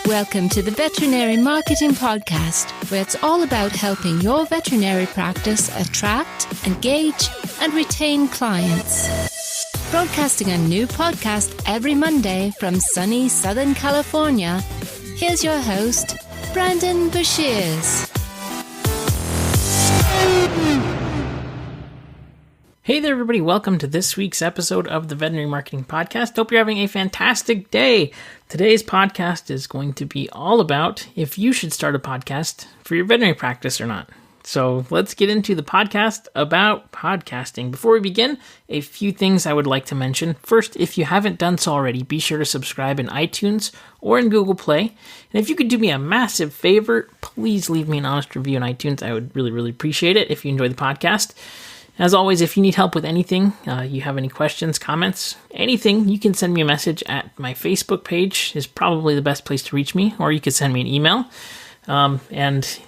Welcome to the Veterinary Marketing Podcast, where it's all about helping your veterinary practice attract, engage, and retain clients. Broadcasting a new podcast every Monday from sunny Southern California, here's your host, Brandon Bashirs. Hey there, everybody. Welcome to this week's episode of the Veterinary Marketing Podcast. Hope you're having a fantastic day. Today's podcast is going to be all about if you should start a podcast for your veterinary practice or not. So let's get into the podcast about podcasting. Before we begin, a few things I would like to mention. First, if you haven't done so already, be sure to subscribe in iTunes or in Google Play. And if you could do me a massive favor, please leave me an honest review in iTunes. I would really appreciate it if you enjoy the podcast. As always, if you need help with anything, you have any questions, comments, anything, you can send me a message at my Facebook page is probably the best place to reach me, or you can send me an email. And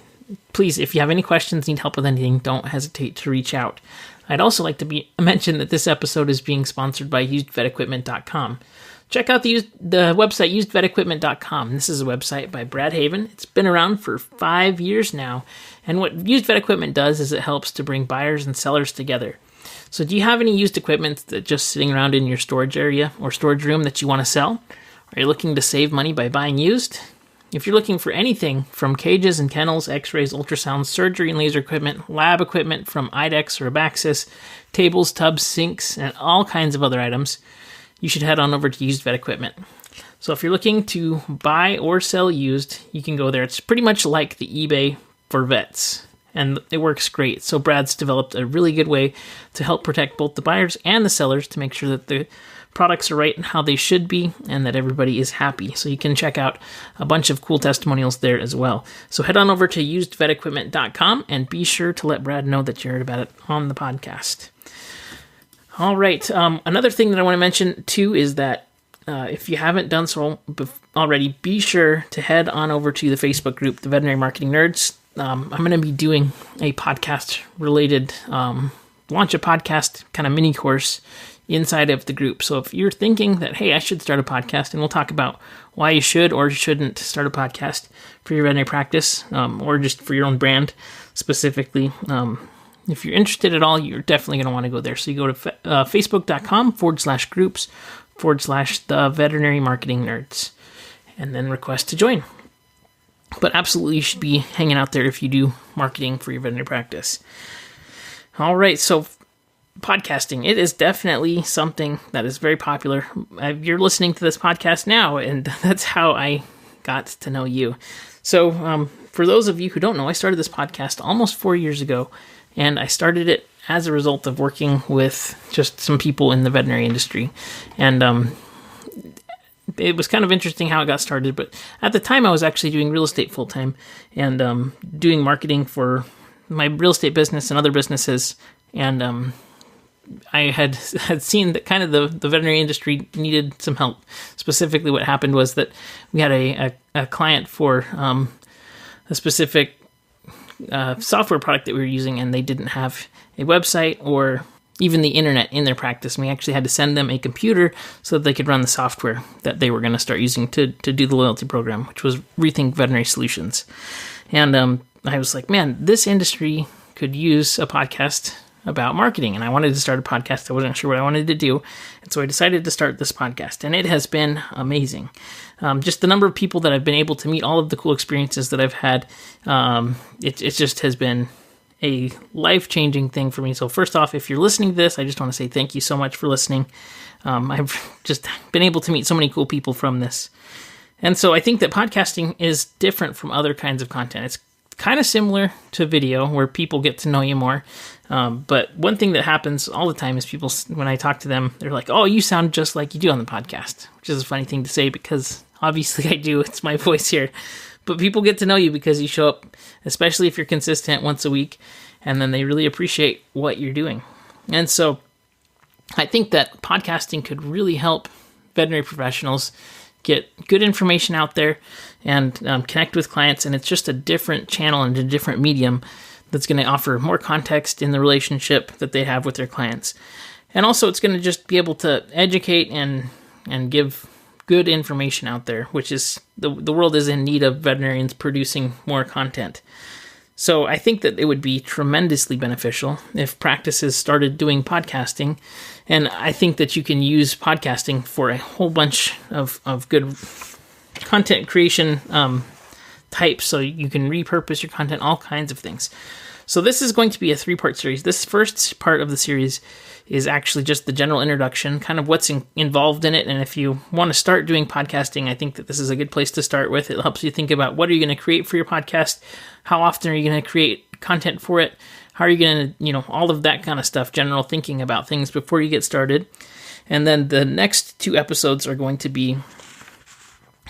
please, if you have any questions, need help with anything, don't hesitate to reach out. I'd also like to mention that this episode is being sponsored by usedvetequipment.com. Check out the website usedvetequipment.com. This is a website by Brad Haven. It's been around for 5 years now. And what Used Vet Equipment does is it helps to bring buyers and sellers together. So do you have any used equipment that's just sitting around in your storage area or storage room that you want to sell? Are you looking to save money by buying used? If you're looking for anything from cages and kennels, x-rays, ultrasounds, surgery and laser equipment, lab equipment from IDEXX or Abaxis, tables, tubs, sinks, and all kinds of other items, you should head on over to Used Vet Equipment. So if you're looking to buy or sell used, you can go there. It's pretty much like the eBay for vets, and it works great. So Brad's developed a really good way to help protect both the buyers and the sellers to make sure that the products are right and how they should be and that everybody is happy. So you can check out a bunch of cool testimonials there as well. So head on over to usedvetequipment.com and be sure to let Brad know that you heard about it on the podcast. All right. Another thing that I want to mention too is that if you haven't done so already, be sure to head on over to the Facebook group, the Veterinary Marketing Nerds. I'm going to be doing a podcast related, launch a podcast kind of mini course inside of the group. So if you're thinking that, hey, I should start a podcast, and we'll talk about why you should or shouldn't start a podcast for your veterinary practice, or just for your own brand specifically. If you're interested at all, you're definitely going to want to go there. So you go to facebook.com/groups/the Veterinary Marketing Nerds, and then request to join. But absolutely, you should be hanging out there if you do marketing for your veterinary practice. All right, so podcasting, it is definitely something that is very popular. You're listening to this podcast now, and that's how I got to know you. So for those of you who don't know, I started this podcast almost 4 years ago, and I started it as a result of working with just some people in the veterinary industry. And it was kind of interesting how it got started, but at the time I was actually doing real estate full-time and doing marketing for my real estate business and other businesses. And I had seen that kind of the veterinary industry needed some help. Specifically, what happened was that we had a client for a specific software product that we were using, and they didn't have a website or even the internet in their practice. And we actually had to send them a computer so that they could run the software that they were going to start using to do the loyalty program, which was Rethink Veterinary Solutions. And I was like, man, this industry could use a podcast about marketing. And I wanted to start a podcast. I wasn't sure what I wanted to do. And so I decided to start this podcast. And it has been amazing. Just the number of people that I've been able to meet, all of the cool experiences that I've had, it just has been a life-changing thing for me. So first off, if you're listening to this, I just want to say thank you so much for listening. I've just been able to meet so many cool people from this. And so I think that podcasting is different from other kinds of content. It's kind of similar to video where people get to know you more. But one thing that happens all the time is people, when I talk to them, they're like, oh, you sound just like you do on the podcast, which is a funny thing to say because obviously I do. It's my voice here. But people get to know you because you show up, especially if you're consistent once a week, and then they really appreciate what you're doing. And so I think that podcasting could really help veterinary professionals get good information out there and connect with clients. And it's just a different channel and a different medium that's going to offer more context in the relationship that they have with their clients. And also it's going to just be able to educate and give good information out there, which is the world is in need of veterinarians producing more content. So I think that it would be tremendously beneficial if practices started doing podcasting. And I think that you can use podcasting for a whole bunch of good content creation types. So you can repurpose your content, all kinds of things. So this is going to be a 3-part series. This first part of the series is actually just the general introduction, kind of what's involved in it. And if you want to start doing podcasting, I think that this is a good place to start with. It helps you think about what are you going to create for your podcast? How often are you going to create content for it? How are you going to, all of that kind of stuff, general thinking about things before you get started. And then the next 2 episodes are going to be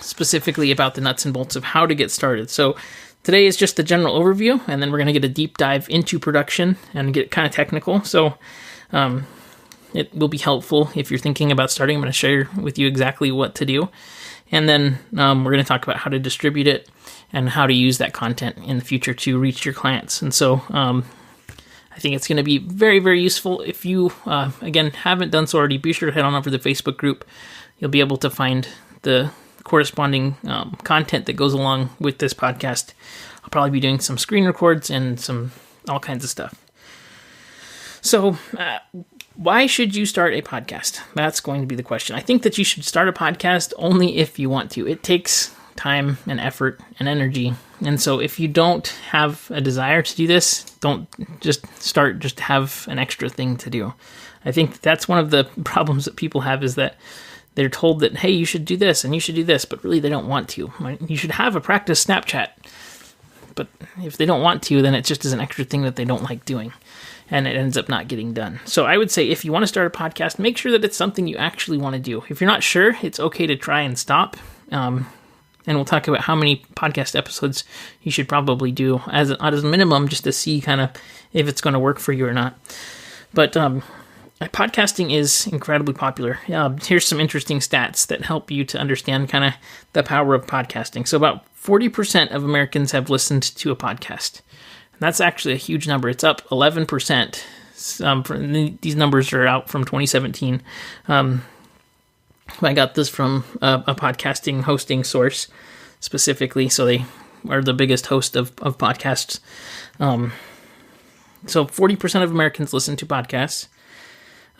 specifically about the nuts and bolts of how to get started. So today is just the general overview, and then we're going to get a deep dive into production and get kind of technical. So it will be helpful if you're thinking about starting. I'm going to share with you exactly what to do. And then we're going to talk about how to distribute it and how to use that content in the future to reach your clients. And so I think it's going to be very, very useful. If you, again, haven't done so already, be sure to head on over to the Facebook group. You'll be able to find the corresponding content that goes along with this podcast. I'll probably be doing some screen records and all kinds of stuff. So why should you start a podcast? That's going to be the question. I think that you should start a podcast only if you want to. It takes time and effort and energy. And so if you don't have a desire to do this, don't just start, just have an extra thing to do. I think that's one of the problems that people have, is that they're told that, hey, you should do this and you should do this, but really they don't want to. You should have a practice Snapchat. But if they don't want to, then it just is an extra thing that they don't like doing, and it ends up not getting done. So I would say if you want to start a podcast, make sure that it's something you actually want to do. If you're not sure, it's okay to try and stop. And we'll talk about how many podcast episodes you should probably do as a minimum, just to see kind of if it's going to work for you or not. But podcasting is incredibly popular. Here's some interesting stats that help you to understand kind of the power of podcasting. So about 40% of Americans have listened to a podcast. And that's actually a huge number. It's up 11%. These numbers are out from 2017. I got this from a podcasting hosting source specifically. So they are the biggest host of podcasts. So 40% of Americans listen to podcasts.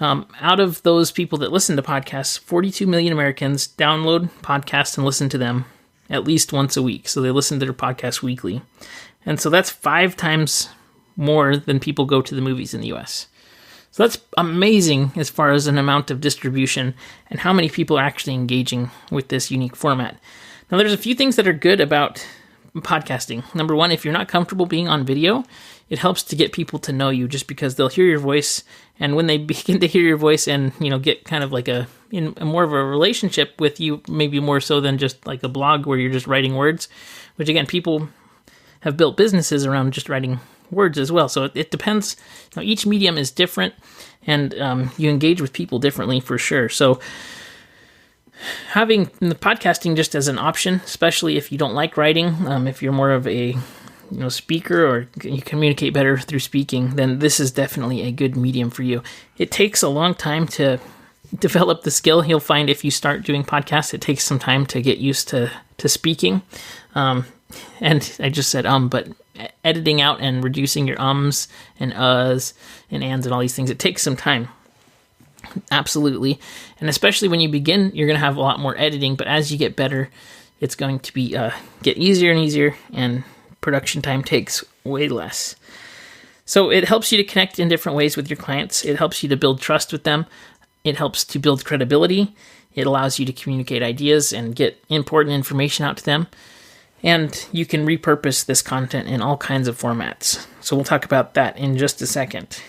Out of those people that listen to podcasts, 42 million Americans download podcasts and listen to them at least once a week. So they listen to their podcasts weekly. And so that's 5 times more than people go to the movies in the US. So that's amazing as far as an amount of distribution and how many people are actually engaging with this unique format. Now, there's a few things that are good about podcasting. Number one, if you're not comfortable being on video, it helps to get people to know you, just because they'll hear your voice. And when they begin to hear your voice and, get kind of like in more of a relationship with you, maybe more so than just like a blog where you're just writing words, which again, people have built businesses around just writing words as well. So it depends. Each medium is different, and you engage with people differently for sure. So having the podcasting just as an option, especially if you don't like writing, if you're more of a speaker, or you communicate better through speaking, then this is definitely a good medium for you. It takes a long time to develop the skill. You'll find if you start doing podcasts, it takes some time to get used to speaking. And I just said but editing out and reducing your ums and uhs and ands and all these things, it takes some time. Absolutely. And especially when you begin, you're going to have a lot more editing, but as you get better, it's going to be get easier and easier, and production time takes way less. So it helps you to connect in different ways with your clients. It helps you to build trust with them. It helps to build credibility. It allows you to communicate ideas and get important information out to them. And you can repurpose this content in all kinds of formats. So we'll talk about that in just a second.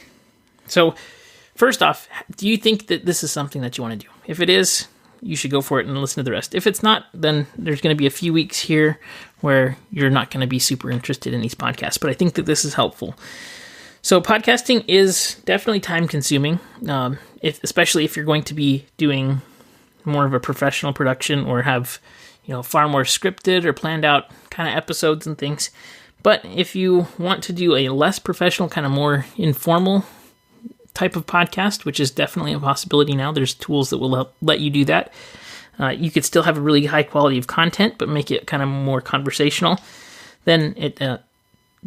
So first off, do you think that this is something that you want to do? If it is, you should go for it and listen to the rest. If it's not, then there's going to be a few weeks here where you're not going to be super interested in these podcasts. But I think that this is helpful. So podcasting is definitely time consuming, especially if you're going to be doing more of a professional production or have far more scripted or planned out kind of episodes and things. But if you want to do a less professional, kind of more informal type of podcast, which is definitely a possibility now. There's tools that will let you do that. You could still have a really high quality of content, but make it kind of more conversational. Then it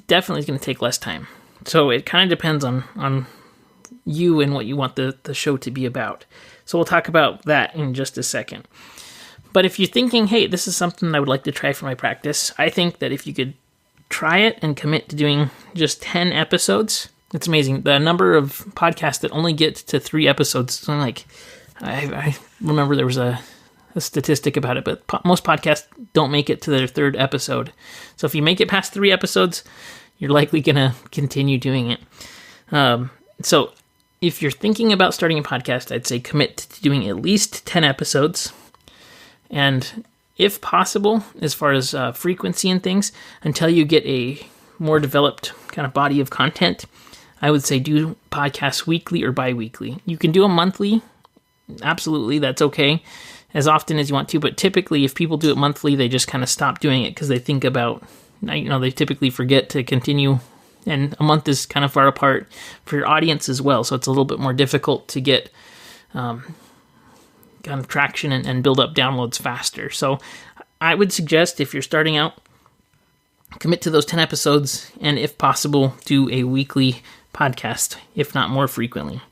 definitely is going to take less time. So it kind of depends on you and what you want the show to be about. So we'll talk about that in just a second. But if you're thinking, hey, this is something I would like to try for my practice, I think that if you could try it and commit to doing just 10 episodes, it's amazing. The number of podcasts that only get to 3 episodes, I remember there was a statistic about it, but most podcasts don't make it to their 3rd episode. So if you make it past 3 episodes, you're likely going to continue doing it. So if you're thinking about starting a podcast, I'd say commit to doing at least 10 episodes. And if possible, as far as frequency and things, until you get a more developed kind of body of content, I would say do podcasts weekly or bi-weekly. You can do a monthly. Absolutely, that's okay. As often as you want to, but typically if people do it monthly, they just kind of stop doing it because they think about, they typically forget to continue, and a month is kind of far apart for your audience as well, so it's a little bit more difficult to get kind of traction and build up downloads faster. So I would suggest if you're starting out, commit to those 10 episodes, and if possible, do a weekly podcast, if not more frequently.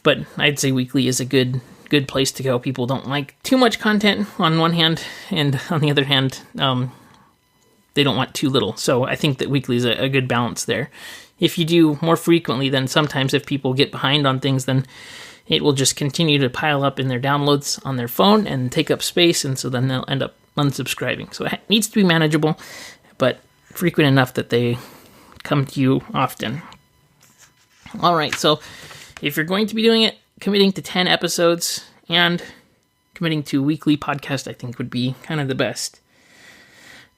But I'd say weekly is a good place to go. People don't like too much content on one hand, and on the other hand, they don't want too little. So I think that weekly is a good balance there. If you do more frequently, then sometimes if people get behind on things, then it will just continue to pile up in their downloads on their phone and take up space, and so then they'll end up unsubscribing. So it needs to be manageable, but frequent enough that they come to you often. All right, so if you're going to be doing it, committing to 10 episodes and committing to a weekly podcast, I think would be kind of the best.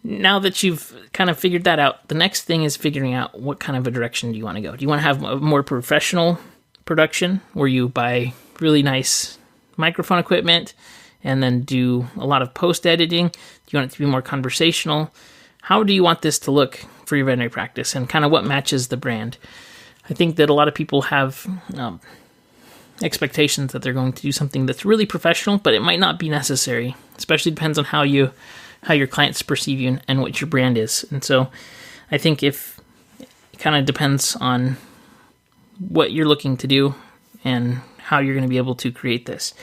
Now that you've kind of figured that out, the next thing is figuring out what kind of a direction do you want to go. Do you want to have a more professional production where you buy really nice microphone equipment and then do a lot of post editing? Do you want it to be more conversational? How do you want this to look for your veterinary practice, and kind of what matches the brand? I think that a lot of people have expectations that they're going to do something that's really professional, but it might not be necessary. Especially depends on how your clients perceive you and what your brand is. And so I think if it kind of depends on what you're looking to do and how you're going to be able to create this.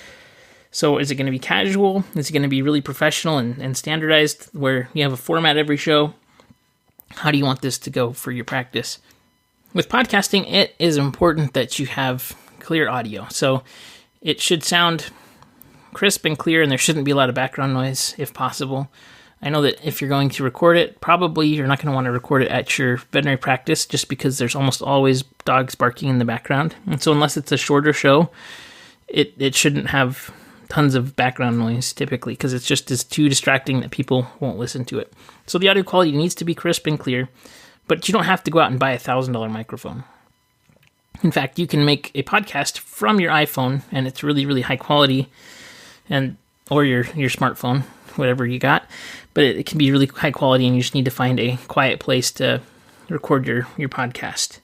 So is it going to be casual? Is it going to be really professional and standardized where you have a format every show? How do you want this to go for your practice? With podcasting, it is important that you have clear audio. So it should sound crisp and clear, and there shouldn't be a lot of background noise if possible. I know that if you're going to record it, probably you're not going to want to record it at your veterinary practice just because there's almost always dogs barking in the background. And so unless it's a shorter show, it shouldn't have tons of background noise typically, because it's just is too distracting that people won't listen to it. So the audio quality needs to be crisp and clear, but you don't have to go out and buy a $1,000 microphone. In fact, you can make a podcast from your iPhone, and it's really, really high quality, or your smartphone, whatever you got. But it can be really high quality, and you just need to find a quiet place to record your podcast.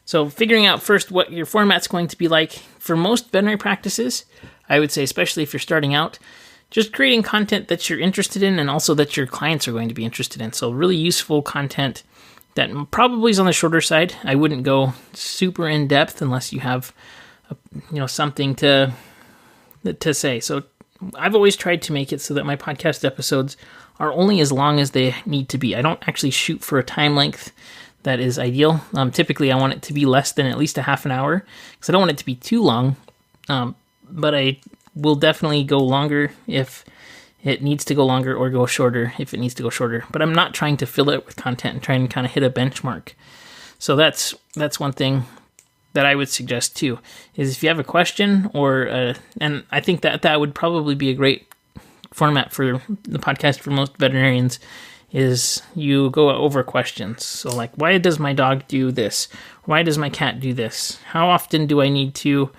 So figuring out first what your format's going to be like. For most veterinary practices, I would say, especially if you're starting out, just creating content that you're interested in and also that your clients are going to be interested in. So really useful content that probably is on the shorter side. I wouldn't go super in depth unless you have something to say. So I've always tried to make it so that my podcast episodes are only as long as they need to be. I don't actually shoot for a time length that is ideal. Typically, I want it to be less than at least a half an hour because I don't want it to be too long. But I will definitely go longer if it needs to go longer, or go shorter if it needs to go shorter. But I'm not trying to fill it with content and trying to kind of hit a benchmark. So that's one thing that I would suggest too, is if you have a question and I think that would probably be a great format for the podcast for most veterinarians, is you go over questions. So like, why does my dog do this? Why does my cat do this? How often do I need to?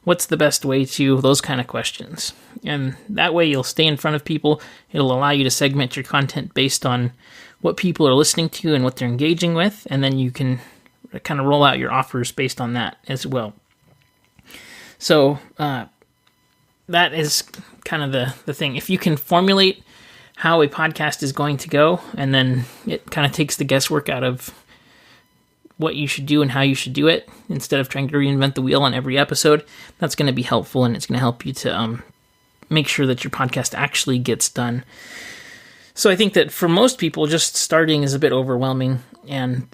What's the best way to? Those kind of questions. And that way you'll stay in front of people. It'll allow you to segment your content based on what people are listening to and what they're engaging with. And then you can kind of roll out your offers based on that as well. So that is kind of the thing. If you can formulate how a podcast is going to go, and then it kind of takes the guesswork out of what you should do and how you should do it, instead of trying to reinvent the wheel on every episode, that's going to be helpful, and it's going to help you to make sure that your podcast actually gets done. So I think that for most people, just starting is a bit overwhelming, and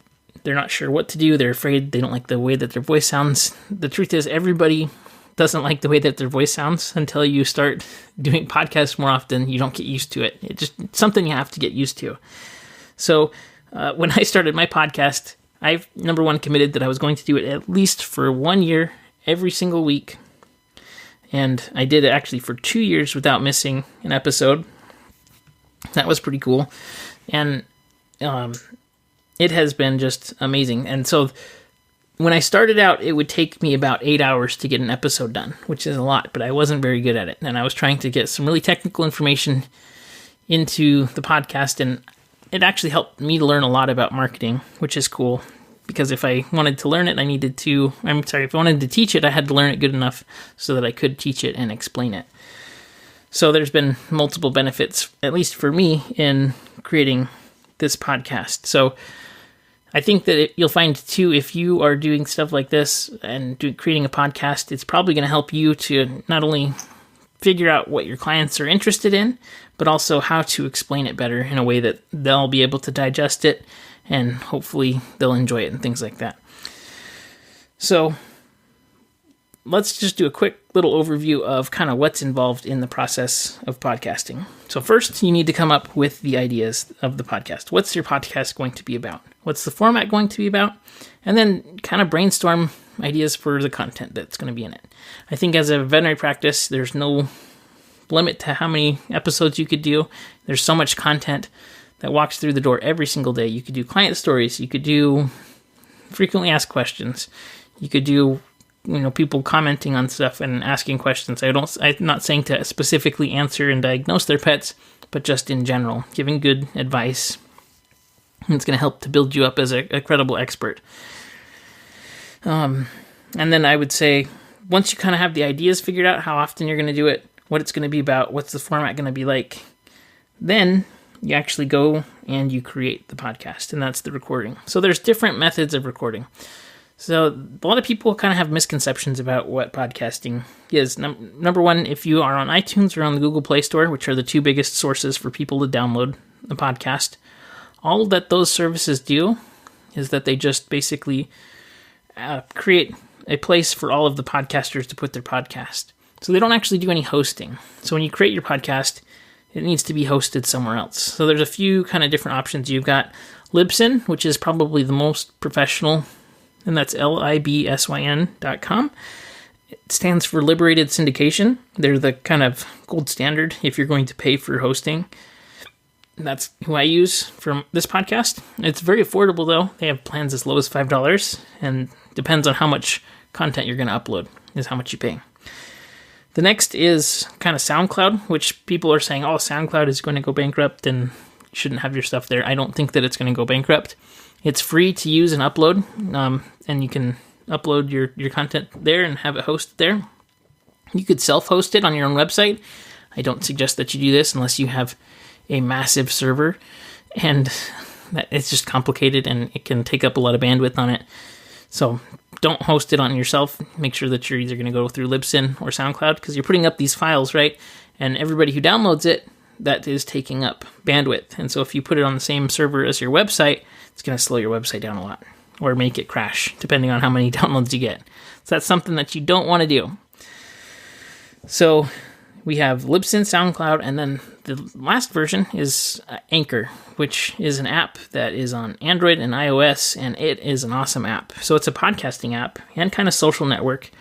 they're not sure what to do. They're afraid. They don't like the way that their voice sounds. The truth is, everybody doesn't like the way that their voice sounds until you start doing podcasts more often. You don't get used to it. It's just something you have to get used to. So when I started my podcast, I've, number one, committed that I was going to do it at least for 1 year, every single week. And I did it actually for 2 years without missing an episode. That was pretty cool. And it has been just amazing. And so when I started out, it would take me about 8 hours to get an episode done, which is a lot, but I wasn't very good at it. And I was trying to get some really technical information into the podcast, and it actually helped me to learn a lot about marketing, which is cool, because if I wanted to learn it, if I wanted to teach it, I had to learn it good enough so that I could teach it and explain it. So there's been multiple benefits, at least for me, in creating this podcast. So I think that you'll find, too, if you are doing stuff like this and creating a podcast, it's probably going to help you to not only figure out what your clients are interested in, but also how to explain it better in a way that they'll be able to digest it, and hopefully they'll enjoy it and things like that. So let's just do a quick little overview of kind of what's involved in the process of podcasting. So first, you need to come up with the ideas of the podcast. What's your podcast going to be about? What's the format going to be about? And then kind of brainstorm ideas for the content that's going to be in it. I think as a veterinary practice, there's no limit to how many episodes you could do. There's so much content that walks through the door every single day. You could do client stories. You could do frequently asked questions. You could do people commenting on stuff and asking questions. I'm not saying to specifically answer and diagnose their pets, but just in general, giving good advice. It's going to help to build you up as a credible expert. And then I would say, once you kind of have the ideas figured out, how often you're going to do it, what it's going to be about, what's the format going to be like, then you actually go and you create the podcast, and that's the recording. So there's different methods of recording. So a lot of people kind of have misconceptions about what podcasting is. Number one, if you are on iTunes or on the Google Play Store, which are the two biggest sources for people to download the podcast, all that those services do is that they just basically create a place for all of the podcasters to put their podcast. So they don't actually do any hosting. So when you create your podcast, it needs to be hosted somewhere else. So there's a few kind of different options. You've got Libsyn, which is probably the most professional, and that's libsyn.com. It stands for Liberated Syndication. They're the kind of gold standard if you're going to pay for hosting. That's who I use for this podcast. It's very affordable, though. They have plans as low as $5, and depends on how much content you're going to upload is how much you pay. The next is kind of SoundCloud, which people are saying, SoundCloud is going to go bankrupt and you shouldn't have your stuff there. I don't think that it's going to go bankrupt. It's free to use and upload, and you can upload your content there and have it hosted there. You could self-host it on your own website. I don't suggest that you do this unless you have a massive server, and it's just complicated and it can take up a lot of bandwidth on it. So don't host it on yourself. Make sure that you're either going to go through Libsyn or SoundCloud, because you're putting up these files, right? And everybody who downloads it, that is taking up bandwidth. And so if you put it on the same server as your website, it's going to slow your website down a lot or make it crash, depending on how many downloads you get. So that's something that you don't want to do. So we have Libsyn, SoundCloud, and then the last version is Anchor, which is an app that is on Android and iOS, and it is an awesome app. So it's a podcasting app and kind of social network.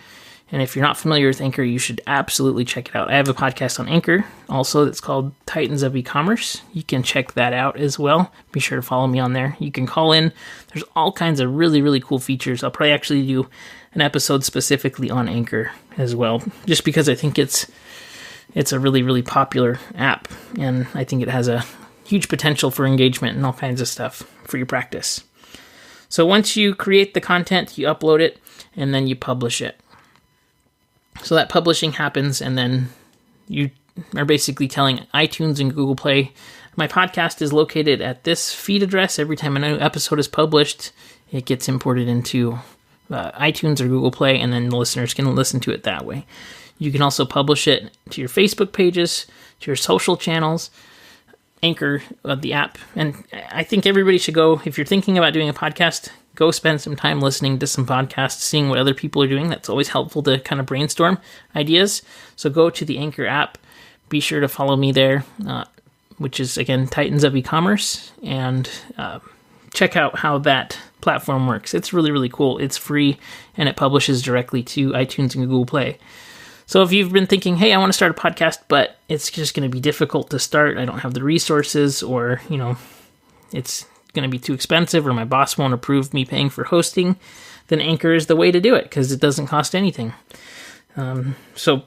And if you're not familiar with Anchor, you should absolutely check it out. I have a podcast on Anchor also that's called Titans of E-Commerce. You can check that out as well. Be sure to follow me on there. You can call in. There's all kinds of really, really cool features. I'll probably actually do an episode specifically on Anchor as well, just because I think it's a really, really popular app, and I think it has a huge potential for engagement and all kinds of stuff for your practice. So once you create the content, you upload it, and then you publish it. So that publishing happens, and then you are basically telling iTunes and Google Play, my podcast is located at this feed address. Every time a new episode is published, it gets imported into iTunes or Google Play, and then the listeners can listen to it that way. You can also publish it to your Facebook pages, to your social channels, Anchor, the app. And I think everybody should go, if you're thinking about doing a podcast, go spend some time listening to some podcasts, seeing what other people are doing. That's always helpful to kind of brainstorm ideas. So go to the Anchor app. Be sure to follow me there, which is, again, Titans of E-commerce, and check out how that platform works. It's really, really cool. It's free, and it publishes directly to iTunes and Google Play. So if you've been thinking, hey, I want to start a podcast, but it's just going to be difficult to start, I don't have the resources, or, it's going to be too expensive, or my boss won't approve me paying for hosting, then Anchor is the way to do it, because it doesn't cost anything. So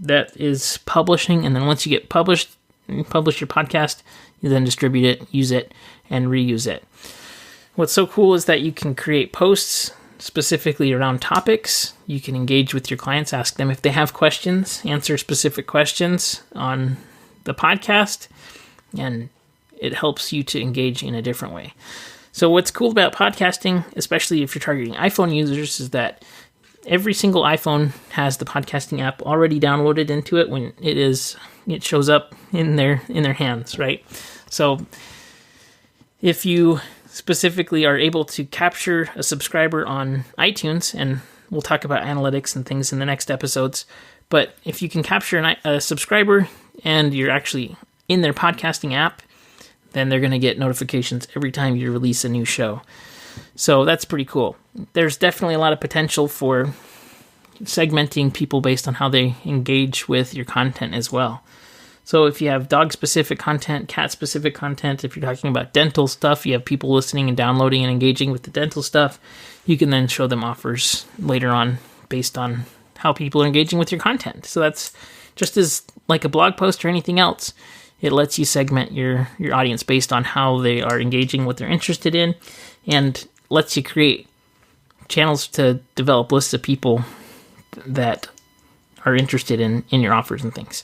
that is publishing, and then once you get published, you publish your podcast, you then distribute it, use it, and reuse it. What's so cool is that you can create posts specifically around topics. You can engage with your clients, ask them if they have questions, answer specific questions on the podcast, and it helps you to engage in a different way. So what's cool about podcasting, especially if you're targeting iPhone users, is that every single iPhone has the podcasting app already downloaded into it when it shows up in their hands, right? So if you specifically are able to capture a subscriber on iTunes, and we'll talk about analytics and things in the next episodes, but if you can capture a subscriber and you're actually in their podcasting app, then they're going to get notifications every time you release a new show. So that's pretty cool. There's definitely a lot of potential for segmenting people based on how they engage with your content as well. So if you have dog-specific content, cat-specific content, if you're talking about dental stuff, you have people listening and downloading and engaging with the dental stuff, you can then show them offers later on based on how people are engaging with your content. So that's just as like a blog post or anything else. It lets you segment your audience based on how they are engaging, what they're interested in, and lets you create channels to develop lists of people that are interested in your offers and things.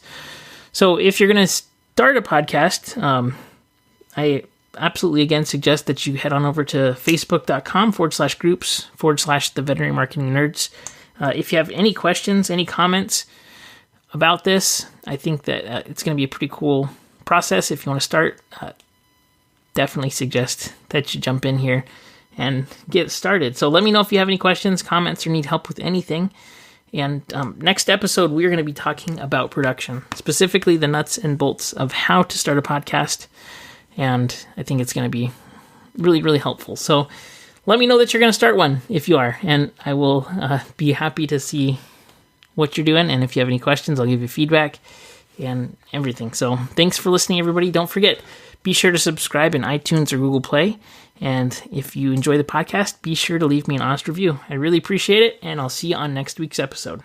So if you're going to start a podcast, I absolutely, again, suggest that you head on over to facebook.com/groups/the veterinary marketing nerds. If you have any questions, any comments about this, I think that it's going to be a pretty cool process. If you want to start, definitely suggest that you jump in here and get started. So let me know if you have any questions, comments, or need help with anything. And next episode, we're going to be talking about production, specifically the nuts and bolts of how to start a podcast. And I think it's going to be really, really helpful. So let me know that you're going to start one if you are, and I will be happy to see what you're doing. And if you have any questions, I'll give you feedback and everything. So thanks for listening, everybody. Don't forget, be sure to subscribe in iTunes or Google Play. And if you enjoy the podcast, be sure to leave me an honest review. I really appreciate it, and I'll see you on next week's episode.